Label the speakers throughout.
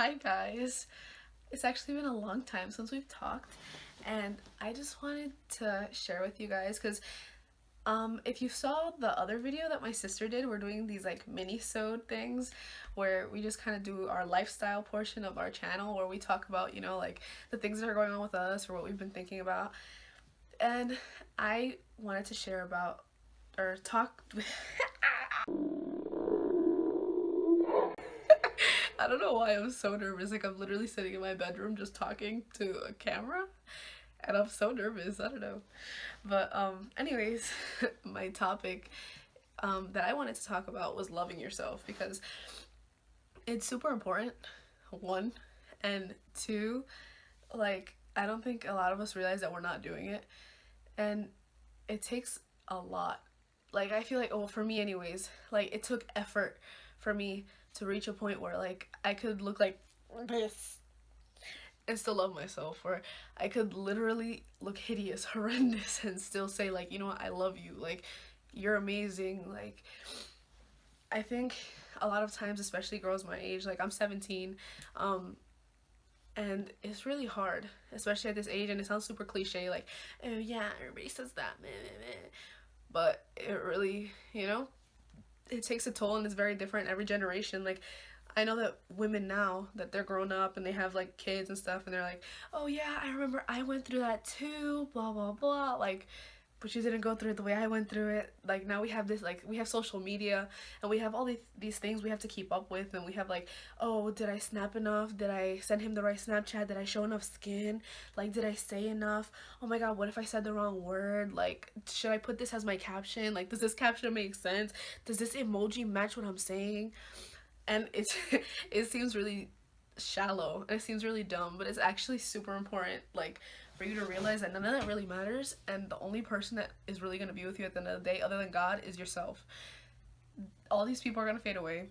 Speaker 1: Hi guys. It's actually been a long time since we've talked, and I just wanted to share with you guys because if you saw the other video that my sister did, we're doing these like mini-sode things where we just kind of do our lifestyle portion of our channel where we talk about, like the things that are going on with us or what we've been thinking about. And I wanted to share about or talk I don't know why I'm so nervous. Like I'm literally sitting in my bedroom just talking to a camera and I'm so nervous. I don't know. But anyways, my topic that I wanted to talk about was loving yourself because it's super important. One, and two, like I don't think a lot of us realize that we're not doing it, and it takes a lot. Like I feel like, oh, for me anyways, like it took effort for me to reach a point where like I could look like this and still love myself, or I could literally look hideous, horrendous, and still say like, you know what, I love you, like you're amazing. Like I think a lot of times, especially girls my age, like I'm 17, and it's really hard, especially at this age, and it sounds super cliche, like, oh yeah, everybody says that, meh, meh, meh. But it really, it takes a toll, and it's very different every generation. Like I know that women now that they're grown up and they have like kids and stuff, and they're like, oh yeah, I remember I went through that too, blah blah blah, like, but you didn't go through it the way I went through it. Like now we have this, like we have social media and we have all these things we have to keep up with, and we have like, oh, did I snap enough, did I send him the right Snapchat, did I show enough skin, like did I say enough, oh my god, what if I said the wrong word, like should I put this as my caption, like does this caption make sense, does this emoji match what I'm saying. And it's it seems really shallow and it seems really dumb, but it's actually super important, like for you to realize that none of that really matters, and the only person that is really going to be with you at the end of the day other than God is yourself. All these people are going to fade away,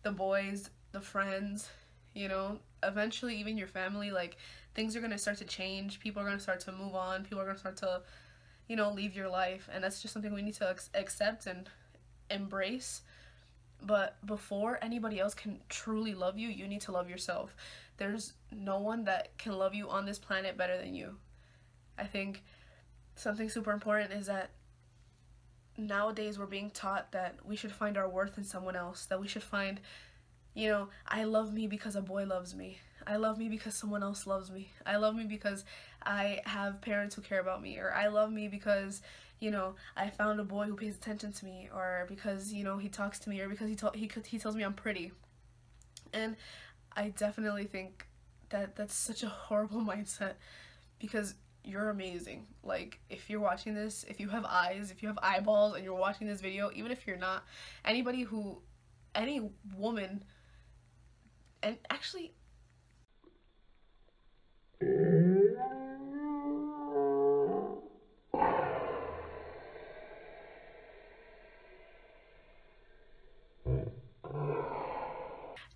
Speaker 1: the boys, the friends, eventually even your family. Like things are going to start to change, people are going to start to move on, people are going to start to leave your life, and that's just something we need to accept and embrace. But before anybody else can truly love you, you need to love yourself. There's no one that can love you on this planet better than you. I think something super important is that nowadays we're being taught that we should find our worth in someone else, that we should find, I love me because a boy loves me. I love me because someone else loves me. I love me because I have parents who care about me, or I love me because I found a boy who pays attention to me, or because he talks to me, or because he tells me I'm pretty. And I definitely think that that's such a horrible mindset, because you're amazing. Like if you're watching this, if you have eyes, if you have eyeballs and you're watching this video, even if you're not, any woman, and actually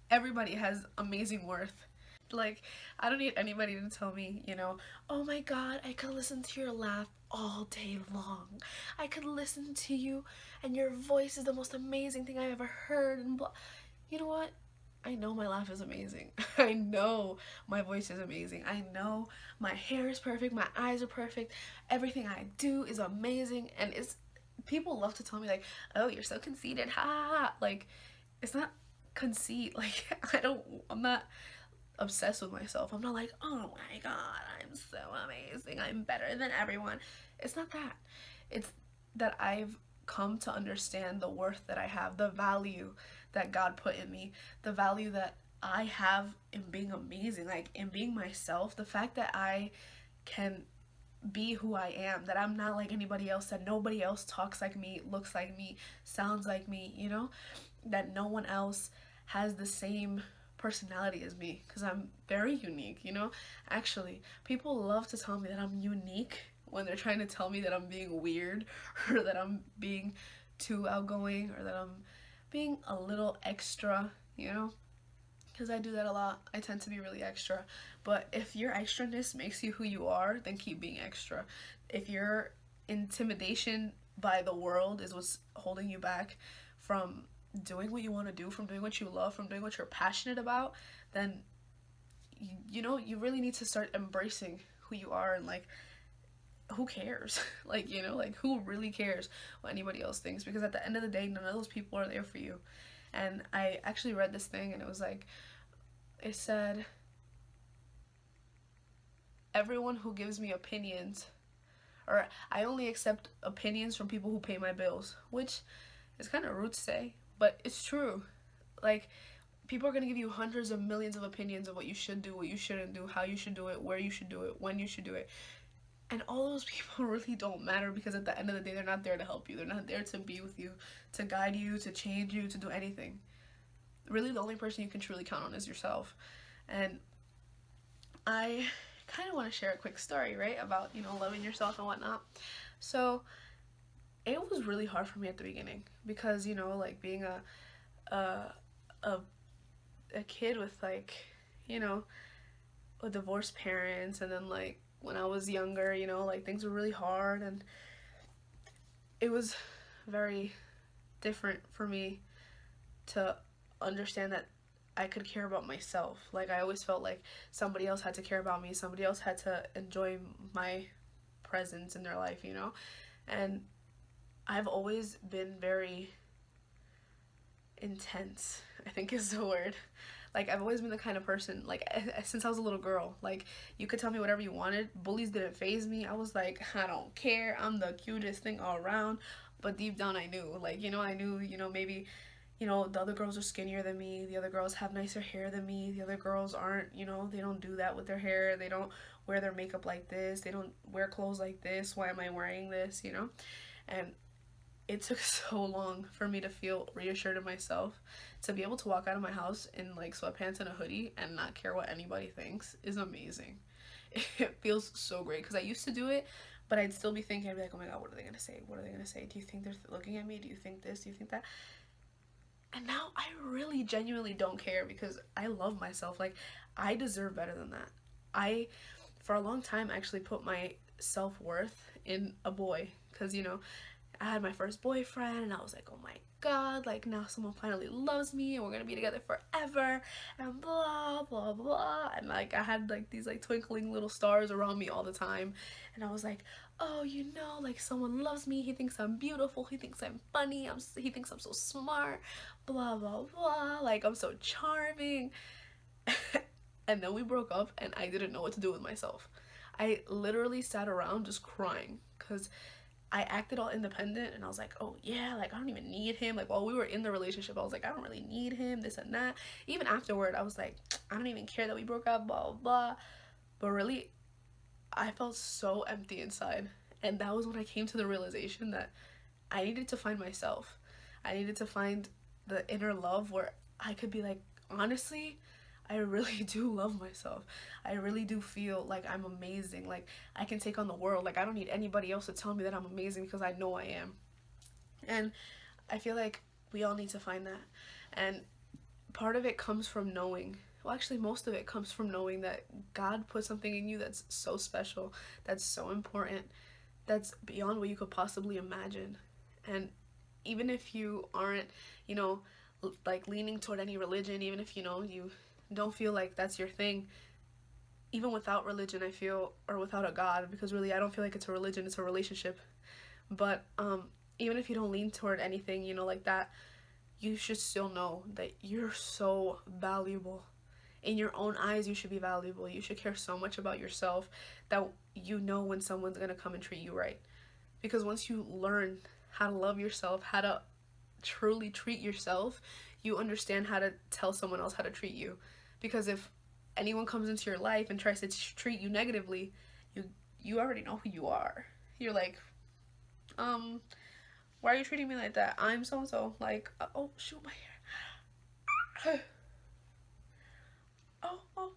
Speaker 1: everybody has amazing worth. Like, I don't need anybody to tell me, oh my god, I could listen to your laugh all day long. I could listen to you and your voice is the most amazing thing I ever heard, and blah. You know what? I know my laugh is amazing. I know my voice is amazing. I know my hair is perfect, my eyes are perfect, everything I do is amazing, and it's people love to tell me like, oh, you're so conceited, ha ha ha. Like, it's not conceit. Like I'm not obsessed with myself. I'm not like, oh my god, I'm so amazing, I'm better than everyone. It's not that. It's that I've come to understand the worth that I have, the value that God put in me, the value that I have in being amazing, like in being myself, the fact that I can be who I am, that I'm not like anybody else, that nobody else talks like me, looks like me, sounds like me, that no one else has the same personality as me, because I'm very unique. Actually, people love to tell me that I'm unique when they're trying to tell me that I'm being weird or that I'm being too outgoing or that I'm being a little extra, because I do that a lot. I tend to be really extra. But if your extraness makes you who you are, then keep being extra. If your intimidation by the world is what's holding you back from doing what you want to do, from doing what you love, from doing what you're passionate about, then you know, you really need to start embracing who you are, and like, who cares? Like, you know, like, who really cares what anybody else thinks? Because at the end of the day, none of those people are there for you. And I actually read this thing, and it was like, it said, everyone who gives me opinions, or I only accept opinions from people who pay my bills, which is kind of rude to say, but it's true. Like, people are going to give you hundreds of millions of opinions of what you should do, what you shouldn't do, how you should do it, where you should do it, when you should do it. And all those people really don't matter, because at the end of the day, they're not there to help you. They're not there to be with you, to guide you, to change you, to do anything. Really, the only person you can truly count on is yourself. And I kind of want to share a quick story, right, about, you know, loving yourself and whatnot. So it was really hard for me at the beginning, because, you know, like, being a kid with, like, you know, with divorced parents, and then, like, when I was younger, you know, like, things were really hard, and it was very different for me to understand that I could care about myself. Like, I always felt like somebody else had to care about me, somebody else had to enjoy my presence in their life, you know? And I've always been very intense, I think is the word. Like, I've always been the kind of person, like, since I was a little girl, like, you could tell me whatever you wanted. Bullies didn't faze me. I was like, I don't care. I'm the cutest thing all around. But deep down, I knew, like, you know, I knew, you know, maybe, you know, the other girls are skinnier than me. The other girls have nicer hair than me. The other girls aren't, you know, they don't do that with their hair. They don't wear their makeup like this. They don't wear clothes like this. Why am I wearing this, you know? And it took so long for me to feel reassured in myself. To be able to walk out of my house in, like, sweatpants and a hoodie and not care what anybody thinks is amazing. It feels so great, because I used to do it, but I'd still be thinking, I'd be like, oh my god, what are they gonna say? What are they gonna say? Do you think they're looking at me? Do you think this? Do you think that? And now I really genuinely don't care, because I love myself. Like, I deserve better than that. I, for a long time, actually put my self-worth in a boy, because, you know, I had my first boyfriend, and I was like, oh my god, like, now someone finally loves me, and we're gonna be together forever, and blah blah blah. And, like, I had, like, these, like, twinkling little stars around me all the time, and I was like, oh, you know, like, someone loves me, he thinks I'm beautiful, he thinks I'm funny, he thinks I'm so smart, blah blah blah, like, I'm so charming. And then we broke up, and I didn't know what to do with myself. I literally sat around just crying, because I acted all independent, and I was like, oh yeah, like, I don't even need him. Like, while we were in the relationship, I was like, I don't really need him, this and that. Even afterward, I was like, I don't even care that we broke up, blah blah blah. But really, I felt so empty inside, and that was when I came to the realization that I needed to find myself. I needed to find the inner love where I could be like, honestly, I really do love myself. I really do feel like I'm amazing. Like, I can take on the world. Like, I don't need anybody else to tell me that I'm amazing, because I know I am. And I feel like we all need to find that. And part of it comes from knowing, well, actually, most of it comes from knowing that God put something in you that's so special, that's so important, that's beyond what you could possibly imagine. And even if you aren't, you know, like, leaning toward any religion, even if, you know, you don't feel like that's your thing, even without religion, I feel, or without a God, because really I don't feel like it's a religion, it's a relationship. But even if you don't lean toward anything, you know, like that, you should still know that you're so valuable. In your own eyes, you should be valuable. You should care so much about yourself that you know when someone's gonna come and treat you right. Because once you learn how to love yourself, how to truly treat yourself, you understand how to tell someone else how to treat you. Because if anyone comes into your life and tries to treat you negatively, you already know who you are. You're like, why are you treating me like that? I'm so and so. Like, oh shoot, my hair. Oh,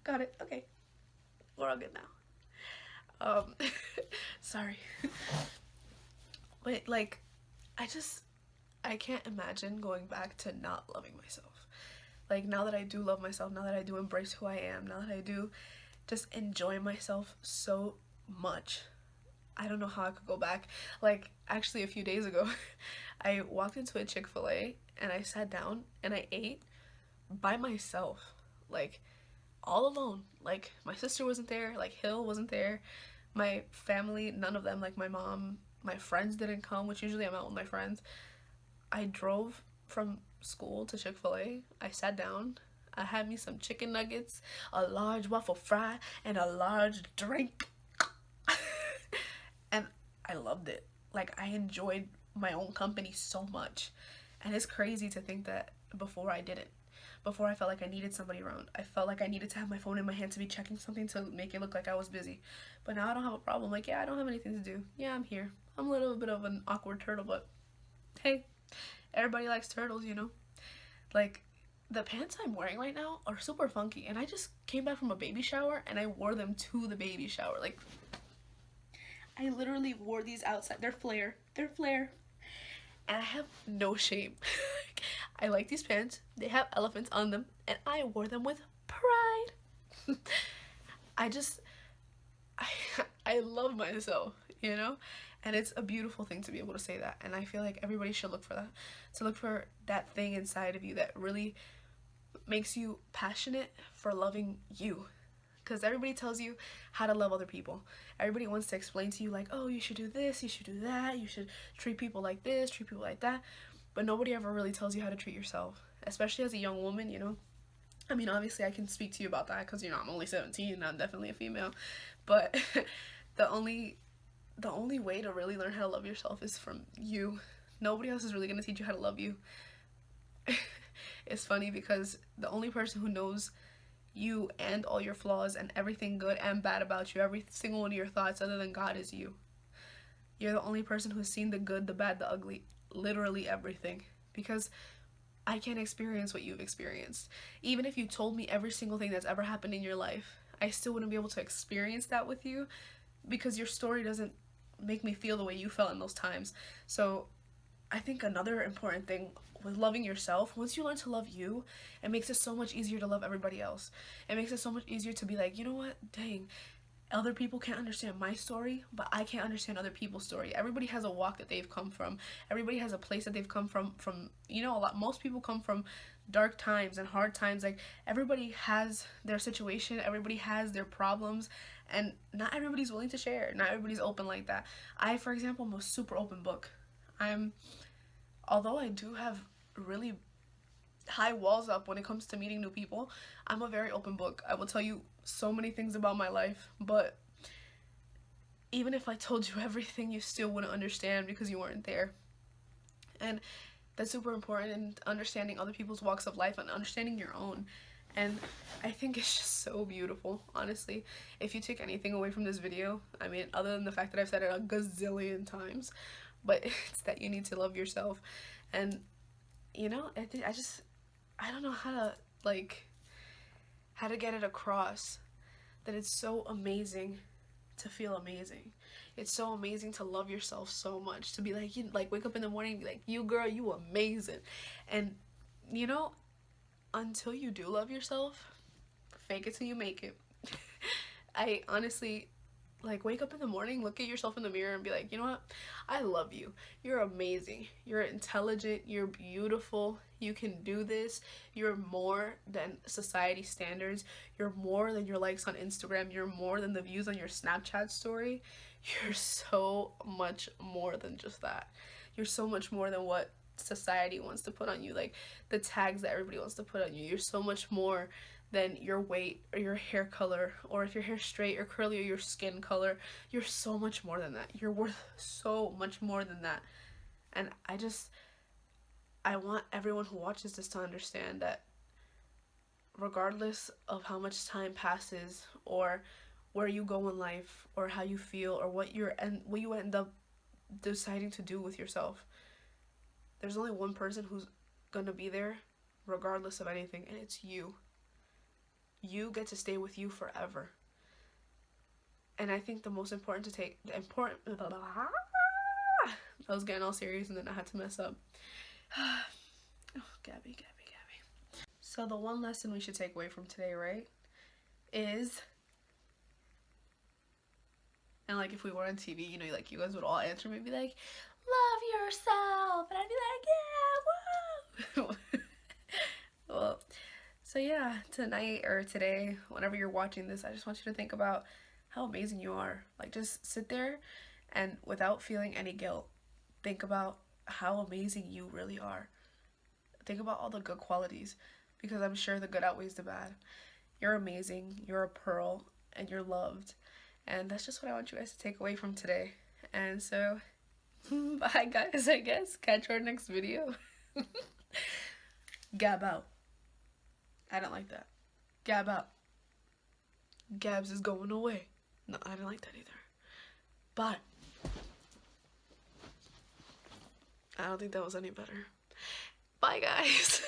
Speaker 1: got it. Okay, we're all good now. Sorry. But, like, I can't imagine going back to not loving myself. Like, now that I do love myself, now that I do embrace who I am, now that I do just enjoy myself so much, I don't know how I could go back. Like, actually, a few days ago, I walked into a Chick-fil-A, and I sat down, and I ate by myself. like all alone. Like my sister wasn't there, like Hill wasn't there, my family, none of them, like my mom, my friends didn't come, which usually I'm out with my friends. I drove from school to Chick-fil-A. I sat down. I had me some chicken nuggets, a large waffle fry, and a large drink. And I loved it. Like, I enjoyed my own company so much. And it's crazy to think that before I didn't. Before I felt like I needed somebody around. I felt like I needed to have my phone in my hand to be checking something to make it look like I was busy. But now I don't have a problem. Like, yeah, I don't have anything to do. Yeah, I'm here. I'm a little bit of an awkward turtle, but hey, everybody likes turtles, you know? Like, the pants I'm wearing right now are super funky. And I just came back from a baby shower and I wore them to the baby shower. Like, I literally wore these outside. They're flare. They're flare. And I have no shame. I like these pants. They have elephants on them. And I wore them with pride. I just, I love myself, you know? And it's a beautiful thing to be able to say that. And I feel like everybody should look for that. To look for that thing inside of you that really makes you passionate for loving you. Because everybody tells you how to love other people. Everybody wants to explain to you like, oh, you should do this, you should do that, you should treat people like this, treat people like that. But nobody ever really tells you how to treat yourself. Especially as a young woman, you know. I mean, obviously I can speak to you about that because, you know, I'm only 17 and I'm definitely a female. But the only way to really learn how to love yourself is from you. Nobody else is really going to teach you how to love you. It's funny because the only person who knows you and all your flaws and everything good and bad about you, every single one of your thoughts other than God, is you. You're the only person who's seen the good, the bad, the ugly, literally everything. Because I can't experience what you've experienced. Even if you told me every single thing that's ever happened in your life, I still wouldn't be able to experience that with you because your story doesn't make me feel the way you felt in those times. So I think another important thing with loving yourself, once you learn to love you, it makes it so much easier to love everybody else. It makes it so much easier to be like, you know what, dang, other people can't understand my story, but I can't understand other people's story. Everybody has a walk that they've come from. Everybody has a place that they've come from, you know, most people come from dark times and hard times. Like, everybody has their situation, everybody has their problems, and not everybody's willing to share. Not everybody's open like that. I, for example, am a super open book. Although I do have really high walls up when it comes to meeting new people, I'm a very open book. I will tell you so many things about my life, but even if I told you everything, you still wouldn't understand because you weren't there. And that's super important in understanding other people's walks of life and understanding your own. And I think it's just so beautiful, honestly. If you take anything away from this video, I mean, other than the fact that I've said it a gazillion times, but it's that you need to love yourself. And, you know, I don't know how to get it across that it's so amazing to feel amazing. It's so amazing to love yourself so much, to be like, you like wake up in the morning and be like, you girl, you amazing. And, you know, until you do love yourself, fake it till you make it. I honestly, like, wake up in the morning, look at yourself in the mirror and be like, you know what, I love you. You're amazing. You're intelligent. You're beautiful. You can do this. You're more than society standards. You're more than your likes on Instagram. You're more than the views on your Snapchat story. You're so much more than just that. You're so much more than what society wants to put on you, like the tags that everybody wants to put on you. You're so much more than your weight or your hair color, or if your hair's straight or curly, or your skin color. You're so much more than that. You're worth so much more than that. And I want everyone who watches this to understand that regardless of how much time passes, or where you go in life, or how you feel, or what you end up deciding to do with yourself, there's only one person who's gonna be there regardless of anything, and it's you. You get to stay with you forever. And I think the most important I was getting all serious and then I had to mess up. Oh, Gabby. So the one lesson we should take away from today, right, is, and like if we were on TV, you know, like you guys would all answer me and be like, love yourself, and I'd be like, yeah, whoa. Well, So yeah, tonight or today, whenever you're watching this, I just want you to think about how amazing you are. Like, just sit there and without feeling any guilt, think about how amazing you really are. Think about all the good qualities, because I'm sure the good outweighs the bad. You're amazing, you're a pearl, and you're loved. And that's just what I want you guys to take away from today. And so, bye guys, I guess. Catch our next video. Gab out. I don't like that. Gab out. Gabs is going away. No, I didn't like that either. But I don't think that was any better. Bye guys.